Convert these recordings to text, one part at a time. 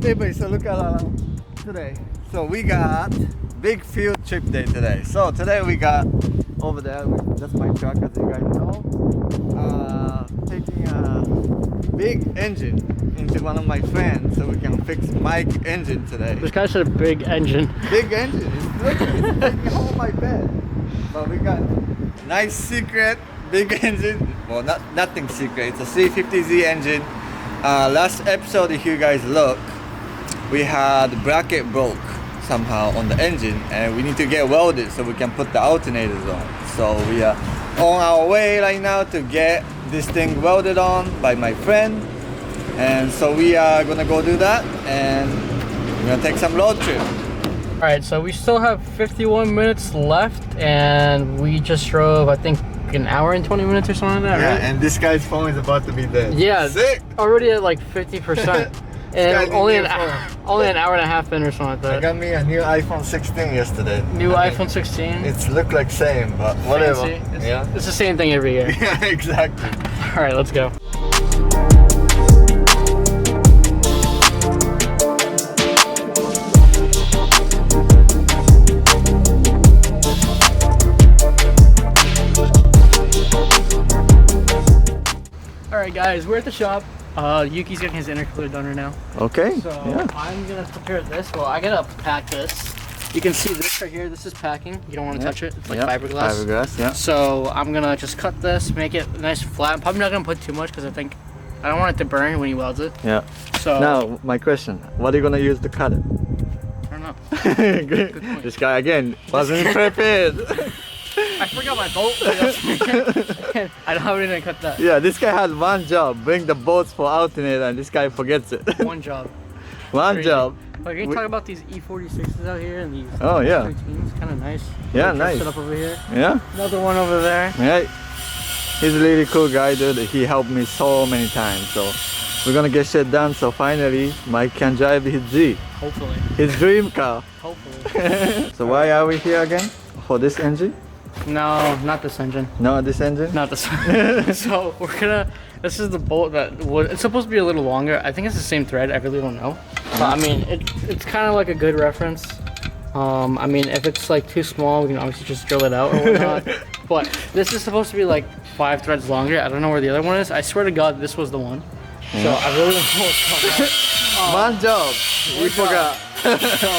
everybody, so look around today. So we got big field trip day today. So today we got over there, that's my truck as you guys know, taking a big engine into one of my friends so we can fix Mike's engine today. This guy said a big engine. Big engine, it's taking home my bed. But we got nice secret big engine. Well, nothing secret, it's a 350Z engine. Last episode, if you guys look, we had bracket broke somehow on the engine and we need to get welded so we can put the alternators on. So we are on our way right now to get this thing welded on by my friend, and so we are gonna go do that and we're gonna take some road trip. All right, so we still have 51 minutes left and we just drove, I think, an hour and 20 minutes or something like that, Yeah, right? and this guy's phone is about to be dead. Yeah, sick. Already at like 50%. And only an hour and a half in or something like that. I got me a new iPhone 16 yesterday. New iPhone 16. It's look like same, but whatever. Yeah, it's the same thing every year. Yeah, exactly. All right, let's go. Alright guys, we're at the shop. Yuki's getting his intercooler done right now. Okay. So yeah. I'm gonna prepare this. Well, I gotta pack this. You can see this right here. This is packing. You don't want to touch it. It's like fiberglass. Fiberglass, yeah. So I'm gonna just cut this, make it nice and flat. I'm probably not gonna put too much because I don't want it to burn when he welds it. Yeah. So now my question: what are you gonna use to cut it? I don't know. Good point. This guy again wasn't prepared. I forgot my bolt. I don't have anything to cut that. Yeah, this guy has one job: bring the bolts for alternator, and this guy forgets it. One job. One Crazy. job. Like, can you talk about these E46s out here and these? Oh yeah. 13s, kind of nice. Yeah, nice. Set up over here. Yeah. Another one over there. Yeah. He's a really cool guy, dude. He helped me so many times. So we're gonna get shit done. So finally, Mike can drive his Z. Hopefully. His dream car. Hopefully. So why are we here again? For this engine? No, not this engine. No, this engine? Not this one. So we're gonna, this is the bolt that it's supposed to be a little longer. I think it's the same thread, I really don't know. But I mean, it's kind of like a good reference. I mean, if it's like too small, we can obviously just drill it out or whatnot. But this is supposed to be like 5 threads longer. I don't know where the other one is. I swear to God, this was the one. So I really don't know what's going on. One job. We forgot. So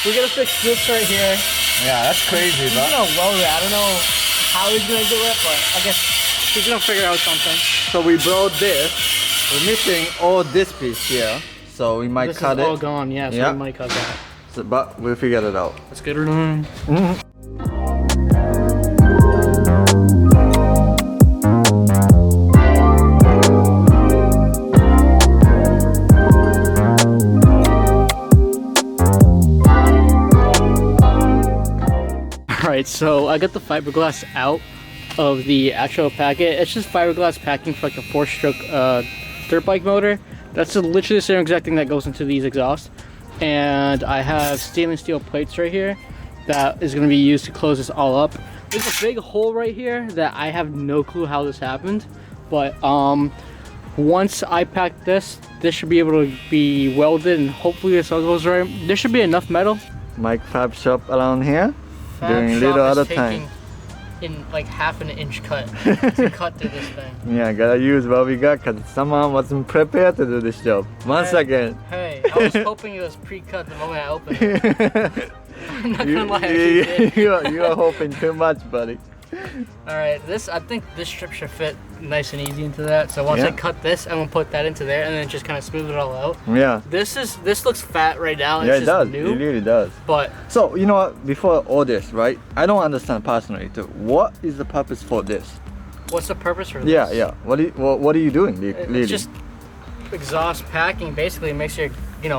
we're gonna fix this right here. Yeah, that's crazy, He's gonna weld it. I don't know how he's gonna do it, but I guess he's gonna figure out something. So we brought this. We're missing all this piece here, so we might cut it. This is all gone, yeah, so we might cut that. So, but we'll figure it out. Let's get her done. Alright, so I got the fiberglass out of the actual packet. It's just fiberglass packing for like a 4-stroke dirt bike motor. That's literally the same exact thing that goes into these exhausts. And I have stainless steel plates right here that is going to be used to close this all up. There's a big hole right here that I have no clue how this happened. But once I pack this should be able to be welded and hopefully this all goes right. There should be enough metal. Mike Fab shop around here. Fab Doing little other time. In like half an inch cut to cut through this thing. Yeah, gotta use what we got because someone wasn't prepared to do this job. Once again. Hey, I was hoping it was pre-cut the moment I opened it. I'm not gonna lie. You are hoping too much, buddy. Alright, I think this strip should fit nice and easy into that. So once I cut this, I'm gonna put that into there and then just kind of smooth it all out. Yeah. This looks fat right now. It's yeah, it just does. New, it really does. But so you know what? Before all this, right? I don't understand personally too. What is the purpose for this? What's the purpose for this? Yeah, yeah. What are you doing? Really? It's just exhaust packing. Basically, it makes your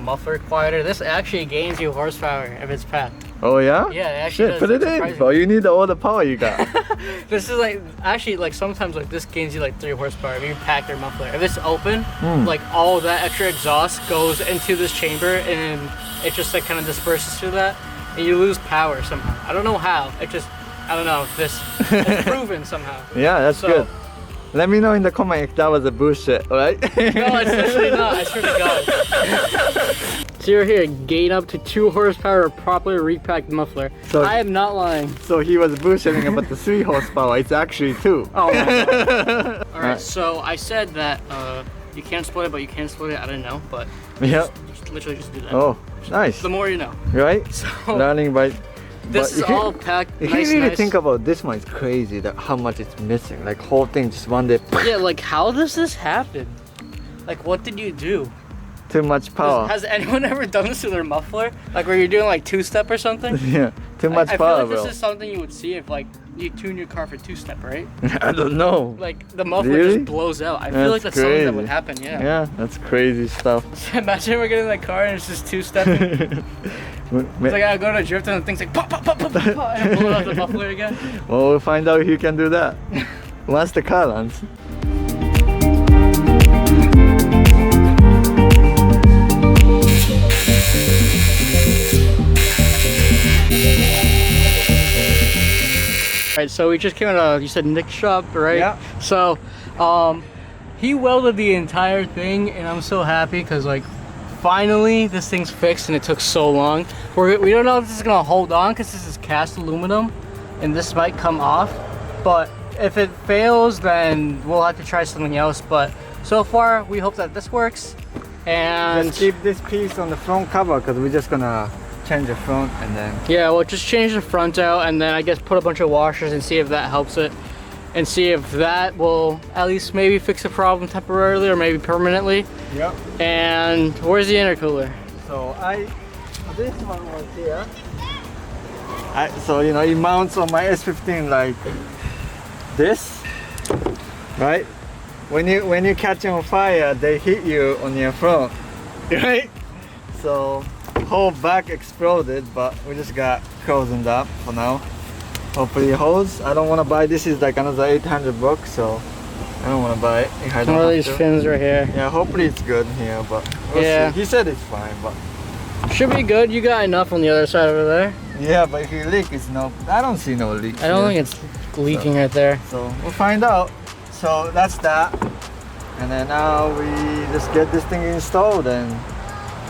muffler quieter. This actually gains you horsepower if it's packed. Oh yeah? Yeah, it actually does. Put it in, bro. You need all the power you got. This is like sometimes like this gains you like 3 horsepower if you pack your muffler. If it's open, like all that extra exhaust goes into this chamber and it just like kind of disperses through that and you lose power somehow. I don't know how. I don't know. It's proven somehow. Yeah, that's good. Let me know in the comment if that was a bullshit, right? No, it's literally not. I swear to God. So you're here, gain up to 2 horsepower of properly repacked muffler. So I am not lying. So he was bullshitting about the 3 horsepower. It's actually 2. Oh my God. Alright, so I said that you can't split it, but you can split it. I didn't know, but yeah. just literally just do that. Oh, nice. The more you know. Right? So learning by... this is all packed If nice, you really nice. think about this one, it's crazy that how much it's missing. Like whole thing just one day. Yeah, like how does this happen? Like what did you do? Too much power. Has anyone ever done this to their muffler? Like where you're doing like 2-step or something? Yeah, too much I power, feel like bro. this is something you would see if like you tune your car for 2-step, right? I don't know. Like the muffler Really? just blows out. I feel like that's something that would happen, yeah. Yeah, that's crazy stuff. Imagine we're getting in that car and it's just 2-stepping. It's like I go to a drift and the thing's like pop, pop, pop, pop, pop, pop, and blow out the muffler again. Well, we'll find out if you can do that once the car runs. Right, so we just came out of, you said Nick's shop, right? Yeah. So, he welded the entire thing, and I'm so happy because, like, finally this thing's fixed, and it took so long. We don't know if this is gonna hold on because this is cast aluminum, and this might come off. But if it fails, then we'll have to try something else. But so far, we hope that this works. And Just keep this piece on the front cover because we're just gonna change the front and then... yeah, we'll just change the front out and then I guess put a bunch of washers and see if that helps it. And see if that will at least maybe fix the problem temporarily or maybe permanently. Yep. And where's the intercooler? So this one was here. So you know, it mounts on my S15 like this, right? When you catch on fire, they hit you on your front, right? So whole back exploded, but we just got frozen up for now. Hopefully it holds. I don't want to buy this. Is like another 800 bucks, so I don't want to buy it if I don't One of have these to. fins right here. Yeah, hopefully it's good here, but we'll Yeah. see. He said it's fine, but Should be good. You got enough on the other side over there. yeah, but if you leak, it's no. I don't see no leak. I don't think it's leaking right there. So we'll find out. So that's that, and then now we just get this thing installed and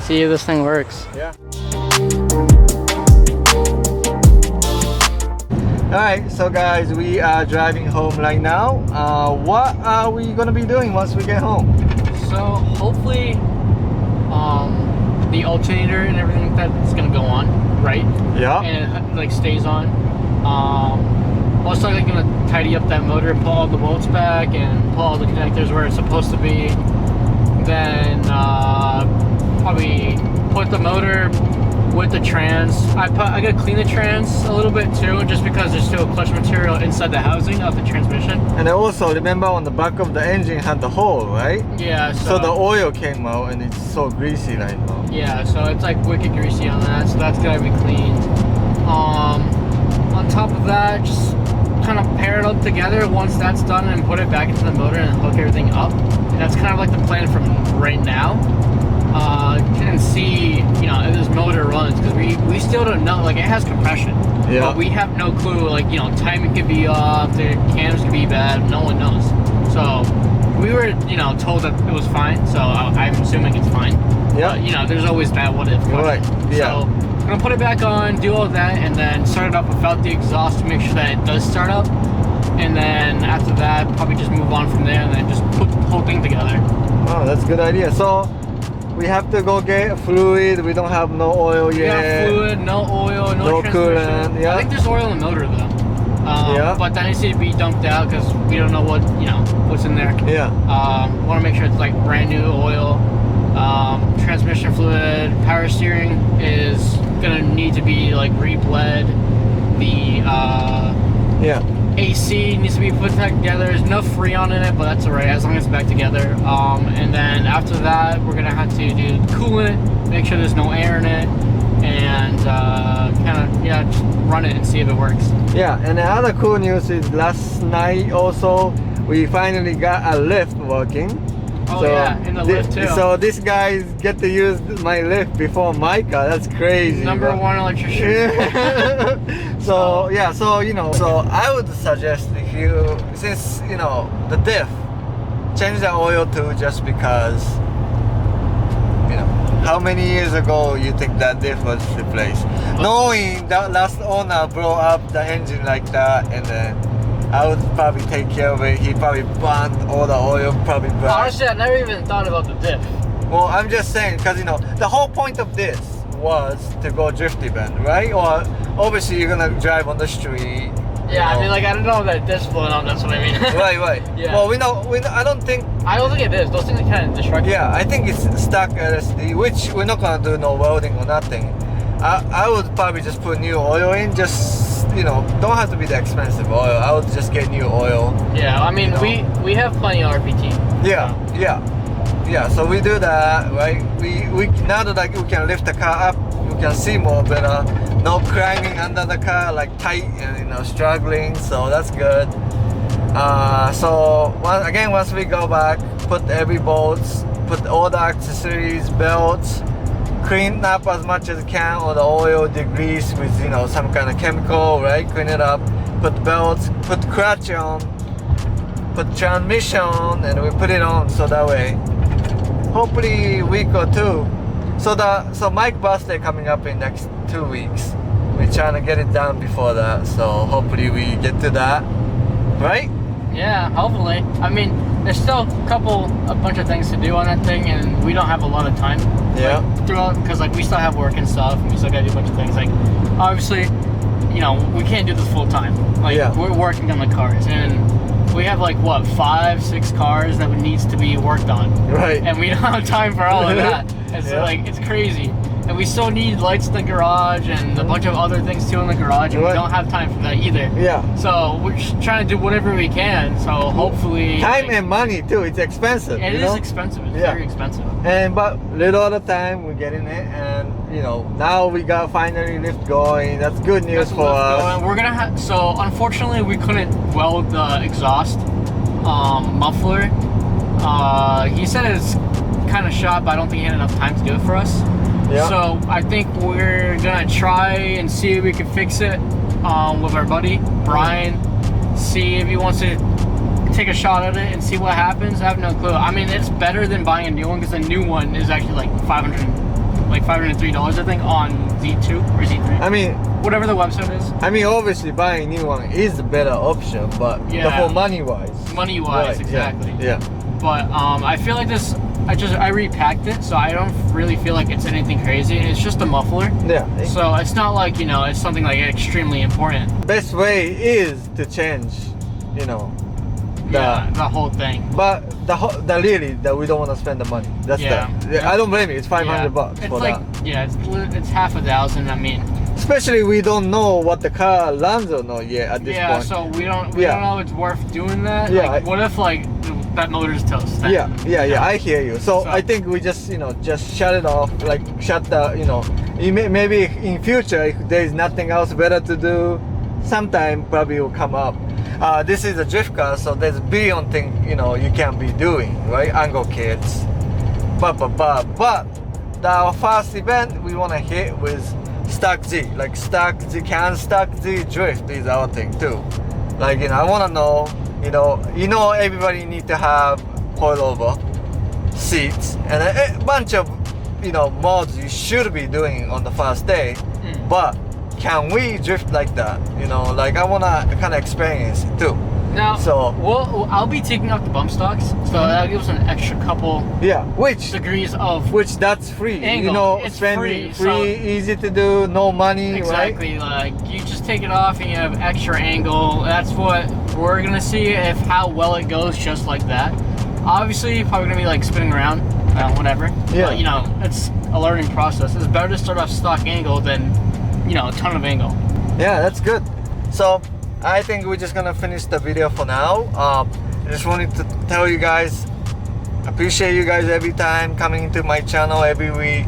See if this thing works. yeah. Alright, so guys, we are driving home right now. What are we gonna be doing once we get home? So hopefully, the alternator and everything like that is gonna go on, right? Yeah. And it like stays on. Also, I'm gonna tidy up that motor, pull all the bolts back, and pull all the connectors where it's supposed to be. Then probably put the motor with the trans. I gotta clean the trans a little bit too, just because there's still clutch material inside the housing of the transmission. And then also remember on the back of the engine had the hole, right? Yeah. So the oil came out and it's so greasy right now. Yeah, so it's like wicked greasy on that, so that's gotta be cleaned. On top of that, just kind of pair it up together once that's done and put it back into the motor and hook everything up. And that's kind of like the plan from right now. And see, you know, if this motor runs, because we still don't know, like it has compression. Yeah. But we have no clue, like, you know, timing could be off, the cams could be bad, no one knows. So we were, you know, told that it was fine, so I'm assuming it's fine. Yeah. But, you know, there's always that what if question. Right, yeah. So I'm gonna put it back on, do all that, and then start it up without the exhaust to make sure that it does start up. And then after that, probably just move on from there and then just put the whole thing together. Oh, that's a good idea. So we have to go get fluid. We don't have no oil yet. Yeah, fluid, no oil, no transmission. coolant. Yeah. I think there's oil in the motor though. Yeah. But that needs to be dumped out because we don't know what, you know, what's in there. Yeah. Want to make sure it's like brand new oil. Transmission fluid, power steering is gonna need to be like rebled. The Yeah. AC needs to be put back together. There's no Freon in it, but that's alright as long as it's back together. And then after that, we're gonna have to do coolant, make sure there's no air in it, and kind of just run it and see if it works. Yeah. And the other cool news is last night also we finally got a lift working. Oh yeah, in the lift too. So these guys get to use my lift before my car. That's crazy. Number bro. one electrician. So yeah, so you know, so I would suggest if since the diff, change the oil too, just because how many years ago you think that diff was replaced? Knowing that last owner blew up the engine like that, and then I would probably take care of it. He probably burned all the oil, probably burned. Honestly, I never even thought about the diff. Well, I'm just saying, because the whole point of this was to go drifty bend, right? Or obviously you're gonna drive on the street. Yeah, I mean, like, I don't know that this blowing up, that's what I mean. Right. Yeah. Well, we know, I don't think it is. Those things are kind of destructive. Yeah, I think it's stock LSD, which we're not gonna do no welding or nothing. I would probably just put new oil in, just don't have to be the expensive oil. I would just get new oil. Yeah, I mean, we have plenty of RPT. Yeah. So we do that, right? We now that we can lift the car up, we can see more better. No climbing under the car like tight and struggling. So that's good. So once we go back, put every bolts, put all the accessories, belts, clean up as much as you can, or the oil degrease with some kind of chemical, right? Clean it up. Put belts, put clutch on, put transmission on, and we put it on, so that way, hopefully a week or two. So Mike's birthday coming up in next 2 weeks. We're trying to get it done before that, so hopefully we get to that, right? Yeah, hopefully. I mean, there's still a bunch of things to do on that thing, and we don't have a lot of time. Yeah. Throughout, because we still have work and stuff, and we still gotta do a bunch of things. Like, obviously, we can't do this full time. We're working on the cars, and we have 5-6 cars that needs to be worked on. Right. And we don't have time for all of that. It's it's crazy. And we still need lights in the garage and a bunch of other things too in the garage, and we don't have time for that either. Yeah. So we're just trying to do whatever we can. So hopefully. Time and money too. It's expensive. It is expensive. It's very expensive. But little at a time we're getting it, and now we got finally lift going. That's good news for us. We're gonna have. So unfortunately, we couldn't weld the exhaust muffler. He said it's kind of shot, but I don't think he had enough time to do it for us. Yeah. So I think we're gonna try and see if we can fix it with our buddy Brian. See if he wants to take a shot at it and see what happens. I have no clue. I mean, it's better than buying a new one, because the new one is actually $503, I think, on Z2 or Z3. I mean, whatever the website is. I mean, obviously buying a new one is the better option, but the whole money-wise. Money-wise, exactly. Yeah. But I feel like this. I repacked it, so I don't really feel like it's anything crazy. It's just a muffler. Yeah. So it's not like it's something extremely important. Best way is to change, the whole thing. But the really that we don't want to spend the money. That's I don't blame you. It's $500 it's for that. Yeah, it's $1,000. I mean, especially we don't know what the car runs or not yet at this point. Yeah, so we don't know it's worth doing that. Yeah. What if that motor's toast? Yeah. I hear you. So I think we just just shut it off. Shut the maybe in future if there's nothing else better to do, sometime probably will come up. This is a drift car, so there's a billion things you can be doing, right? Angle kits, but the first event we want to hit with stock Z, stock Z drift is our thing too. I want to know, everybody need to have coilover seats and a bunch of mods you should be doing on the first day, but can we drift like that? I want to kind of experience it too. Now, so I'll be taking out the bump stocks, so that'll give us an extra couple degrees of that's free. Angle. It's free, so easy to do, no money. Exactly. Right? You just take it off and you have extra angle. That's what we're gonna see, if how well it goes just like that. Obviously, probably gonna be spinning around, whatever. Yeah. But it's a learning process. It's better to start off stock angle than a ton of angle. Yeah, that's good. So I think we're just gonna finish the video for now. I just wanted to tell you guys, appreciate you guys every time coming to my channel every week,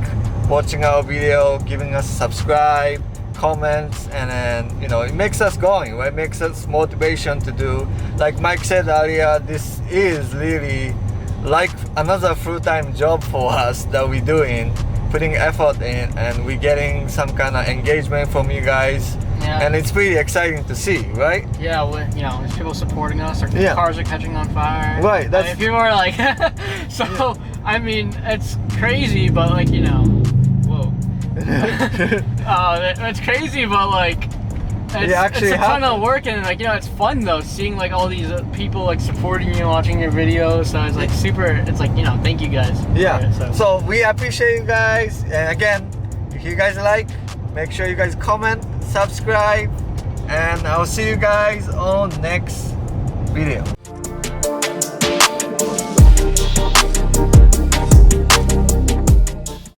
watching our video, giving us subscribe, comments, and then it makes us going, right? It makes us motivation to do. Like Mike said earlier, this is really like another full-time job for us that we're doing, putting effort in, and we're getting some kind of engagement from you guys. Yeah. And it's pretty exciting to see, right? Yeah, you know, there's people supporting us. Our Yeah. cars are catching on fire. Right, that's- I mean, people are like, so. I mean, it's crazy, but like, you know, whoa. It's crazy, but like, it's a ton of work, and like, you know, it's fun though, seeing like all these people like supporting you, watching your videos. So it's like super. It's like, you know, thank you guys. Yeah. For it, So we appreciate you guys. And again, if you guys like, make sure you guys comment, subscribe, and I'll see you guys on next video.